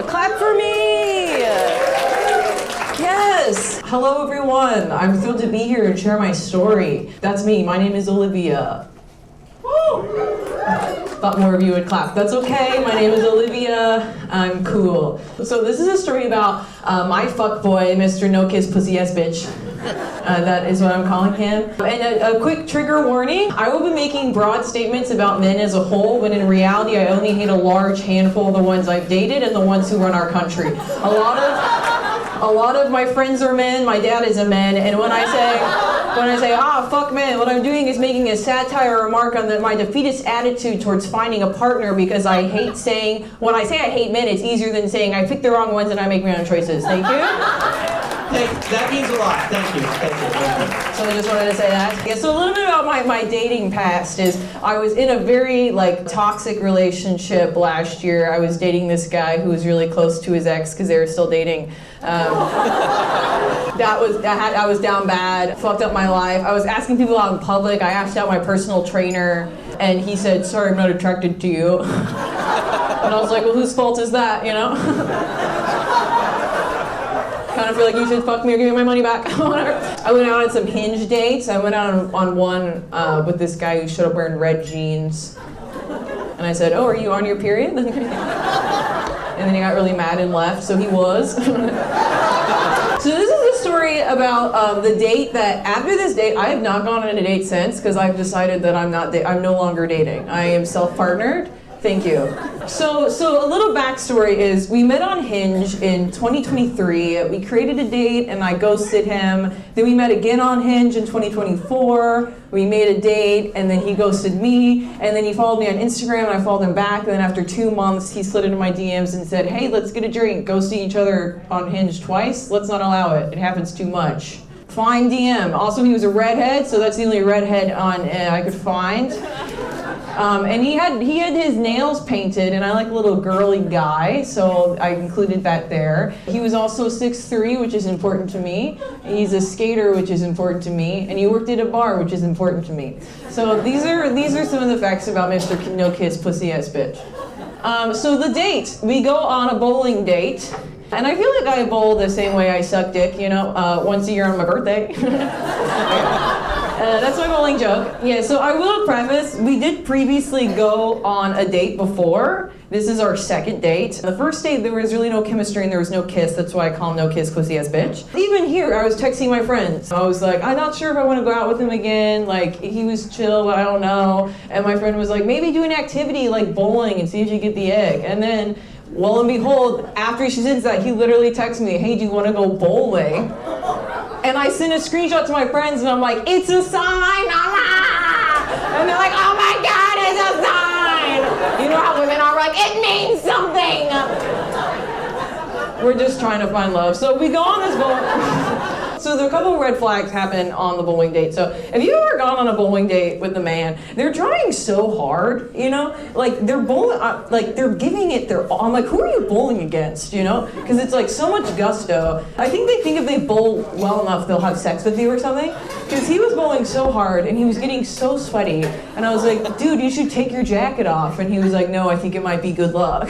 Clap for me! Yes! Hello everyone, I'm thrilled to be here and share my story. That's me, my name is Olivia. Woo! Thought more of you would clap. That's okay, my name is Olivia, I'm cool. So this is a story about my fuckboy, Mr. No Kiss Pussy Ass Bitch. That is what I'm calling him. And a quick trigger warning, I will be making broad statements about men as a whole, when in reality I only hate a large handful of the ones I've dated and the ones who run our country. A lot of my friends are men, my dad is a man, and when I say, fuck men, what I'm doing is making a satire remark on my defeatist attitude towards finding a partner, because I hate saying, when I say I hate men, it's easier than saying I pick the wrong ones and I make my own choices. Thank you. That means a lot. Thank you. So I just wanted to say that. Yeah, so a little bit about my dating past is I was in a very toxic relationship last year. I was dating this guy who was really close to his ex because they were still dating. I was down bad, fucked up my life. I was asking people out in public. I asked out my personal trainer and he said, "Sorry, I'm not attracted to you." And I was like, well, whose fault is that, you know? Kind of feel like you should fuck me or give me my money back. I went out on some Hinge dates. I went out on one with this guy who showed up wearing red jeans. And I said, "Oh, are you on your period?" And then he got really mad and left, so he was. So this is a story about the date that, after this date, I have not gone on a date since, because I've decided that I'm no longer dating. I am self-partnered. Thank you. So a little backstory is we met on Hinge in 2023. We created a date and I ghosted him. Then we met again on Hinge in 2024. We made a date and then he ghosted me. And then he followed me on Instagram and I followed him back. And then after 2 months, he slid into my DMs and said, "Hey, let's get a drink." Ghosting each other on Hinge twice? Let's not allow it. It happens too much. Fine DM. Also, he was a redhead, so that's the only redhead I could find. And he had his nails painted, and I like a little girly guy, so I included that there. He was also 6'3", which is important to me. He's a skater, which is important to me, and he worked at a bar, which is important to me. So these are some of the facts about Mr. No Kiss Pussy Ass Bitch. So the date, we go on a bowling date, and I feel like I bowl the same way I suck dick, once a year on my birthday. That's my bowling joke. Yeah, so I will preface, we did previously go on a date before. This is our second date. The first date, there was really no chemistry and there was no kiss. That's why I call him No Kiss Pussy Ass Bitch. Even here, I was texting my friends. I was like, I'm not sure if I want to go out with him again. He was chill, but I don't know. And my friend was like, maybe do an activity like bowling and see if you get the egg. And then, lo and behold, after she says that, he literally texts me, "Hey, do you want to go bowling?" And I sent a screenshot to my friends and I'm like, "It's a sign, ah!" And they're like, "Oh my God, it's a sign!" You know how women are like, "It means something!" We're just trying to find love. So we go on this bowling. So there are a couple of red flags happen on the bowling date. So if you've ever gone on a bowling date with a man, they're trying so hard, they're bowling, they're giving it their all. I'm like, who are you bowling against, Because it's so much gusto. I think they think if they bowl well enough, they'll have sex with you or something. Because he was bowling so hard and he was getting so sweaty. And I was like, "Dude, you should take your jacket off." And he was like, "No, I think it might be good luck."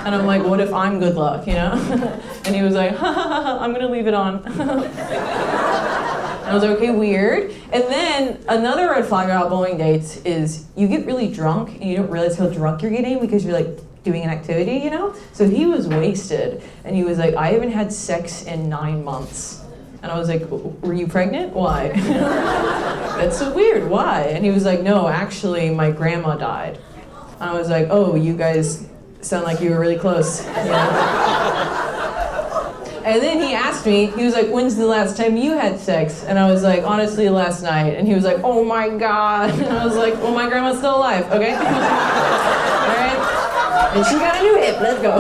And I'm like, "What if I'm good luck, And he was like, "Ha ha ha, I'm gonna leave it on." I was like, okay, weird. And then another red flag about bowling dates is you get really drunk and you don't realize how drunk you're getting because you're doing an activity, So he was wasted and he was like, "I haven't had sex in 9 months. And I was like, "Were you pregnant? Why?" "That's so weird, why?" And he was like, "No, actually my grandma died." And I was like, "Oh, you guys sound like you were really close." And then he asked me, he was like, "When's the last time you had sex?" And I was like, "Honestly, last night." And he was like, "Oh my God." And I was like, "Well, my grandma's still alive, okay?" All right? And she got a new hip, let's go.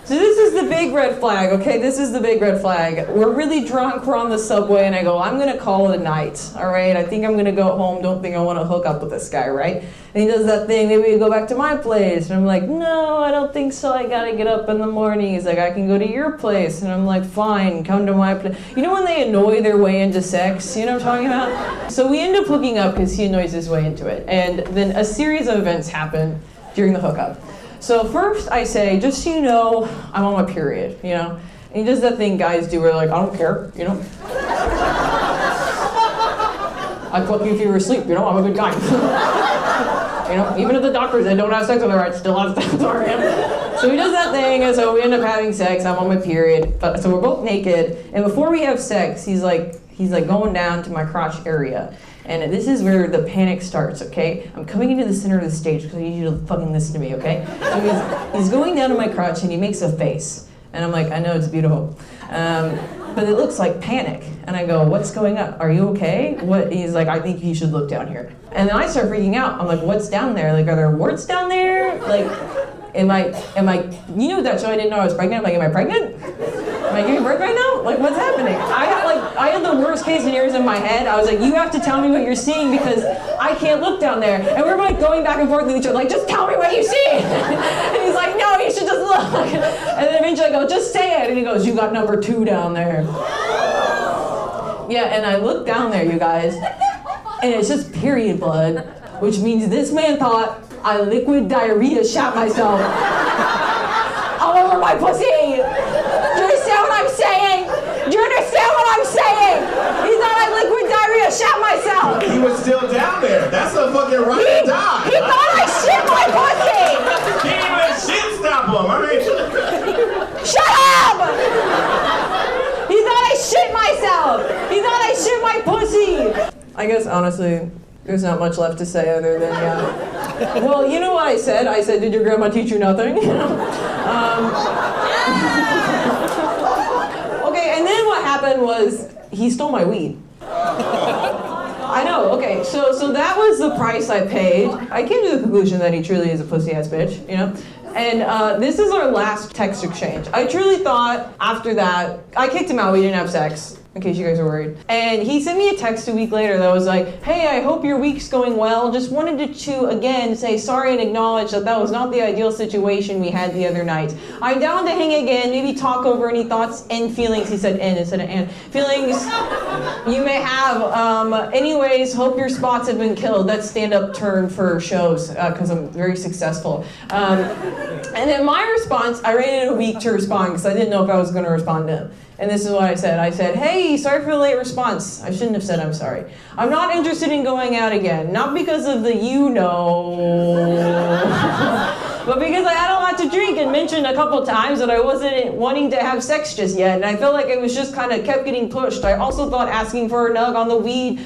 So this is the big red flag, okay? This is the big red flag. We're really drunk, we're on the subway, and I go, "I'm gonna call it a night, all right? I think I'm gonna go home, don't think I wanna hook up with this guy, right?" And he does that thing, "Maybe we go back to my place." And I'm like, "No, I don't think so, I gotta get up in the morning." He's like, "I can go to your place." And I'm like, "Fine, come to my place." You know when they annoy their way into sex? You know what I'm talking about? So we end up hooking up because he annoys his way into it. And then a series of events happen during the hookup. So first I say, just so you know, I'm on my period, you know? And he does that thing guys do where like, I don't care, you know? I'd fuck you if you were asleep, you know? I'm a good guy. You know, even if the doctor said don't have sex with her, I'd still have sex with her. So he does that thing, and so we end up having sex. I'm on my period, so we're both naked. And before we have sex, he's like going down to my crotch area. And this is where the panic starts, okay? I'm coming into the center of the stage because I need you to fucking listen to me, okay? So he's going down to my crotch and he makes a face. And I'm like, I know, it's beautiful. But it looks like panic. And I go, what's going on? Are you okay? What? He's like, I think you should look down here. And then I start freaking out. I'm like, what's down there? Like, are there warts down there? Like, am I, you know that show I didn't know I was pregnant? I'm like, am I pregnant? Am I giving birth right now? Like, what's happening? I had the worst case scenarios in my head. I was like, you have to tell me what you're seeing because I can't look down there. And we're like going back and forth with each other, like, just tell me what you see. And he's like, no, you should just look. And then eventually I go, just say it. And he goes, you got number 2 down there. Yeah, and I look down there, you guys, and it's just period blood, which means this man thought I liquid diarrhea shot myself all over my pussy. Do you understand what I'm saying? Do you understand what I'm saying? He thought I liquid diarrhea shot myself. He was still down there. That's a fucking right to die. He thought I shit my pussy. Can't even let shit stop him. I mean, Shut up! He thought I shit myself. He thought I shit my pussy. I guess honestly, there's not much left to say other than yeah. Well, you know what I said? I said, did your grandma teach you nothing? Okay, and then what happened was he stole my weed. I know, okay, so that was the price I paid. I came to the conclusion that he truly is a pussy-ass bitch, you know? And this is our last text exchange. I truly thought after that, I kicked him out, we didn't have sex, in case you guys are worried. And he sent me a text a week later that was like, hey, I hope your week's going well. Just wanted to again, say sorry and acknowledge that was not the ideal situation we had the other night. I'm down to hang again, maybe talk over any thoughts and feelings. He said N instead of and. Feelings you may have. Anyways, hope your spots have been killed. That's stand-up turn for shows, because I'm very successful. And then my response, I waited a week to respond because I didn't know if I was going to respond to him. And this is what I said. I said, hey, sorry for the late response. I shouldn't have said I'm sorry. I'm not interested in going out again. Not because of the you know, but because I had a lot to drink and mentioned a couple times that I wasn't wanting to have sex just yet. And I felt like it was just kind of kept getting pushed. I also thought asking for a nug on the weed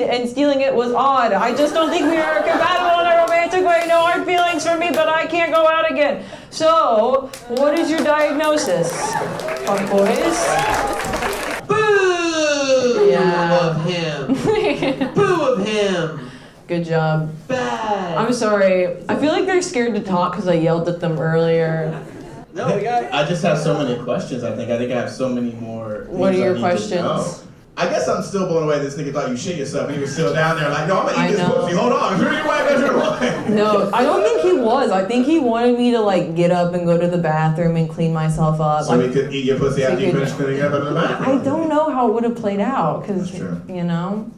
and stealing it was odd. I just don't think we are compatible in a romantic way. No hard feelings for me, but I can't go out again. So, what is your diagnosis? Fuckboys? Boo Yeah. of him. Boo of him. Good job. Bad. I'm sorry. I feel like they're scared to talk because I yelled at them earlier. No, we got. I just have so many questions. I think I have so many more. What are things I your need to questions? know. I guess I'm still blown away. This nigga thought you shit yourself, and he was still down there like, no, I'm gonna eat this pussy. Hold on. No, I don't think he was. I think he wanted me to like get up and go to the bathroom and clean myself up. So he could eat your pussy after you finish cleaning up in the bathroom. I don't know how it would have played out because you know.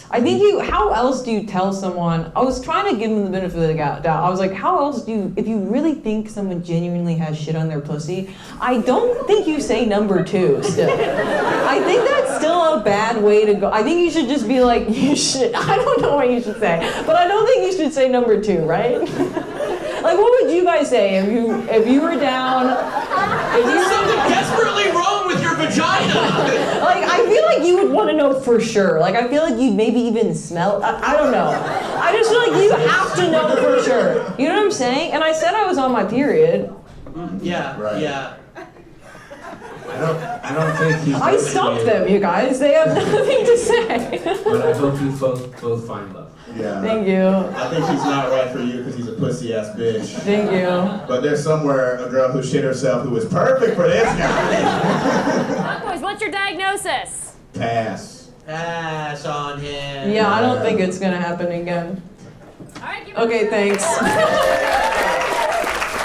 I think how else do you tell someone? I was trying to give him the benefit of the doubt. I was like, how else if you really think someone genuinely has shit on their pussy, I don't think you say number 2 still. I think that's still a bad way to go. I think you should just be like, you should, I don't know what you should say, but I don't think you should say number 2, right? Like, what would you guys say if you were down? There's something desperately wrong with your vagina. Like, I feel like you would want to know for sure. Like, I feel like you'd maybe even smell. I don't know. I just feel like you have to know for sure. You know what I'm saying? And I said I was on my period. Yeah. Right. Yeah. I don't think he's. I stumped them, you guys. They have nothing to say. But I hope you both find love. Yeah. Thank you. I think he's not right for you because he's a pussy ass bitch. Thank you. But there's somewhere a girl who shit herself who was perfect for this guy. Fuckboys, what's your diagnosis? Pass. Pass on him. Yeah, I don't think it's gonna happen again. All right, give Okay, thanks.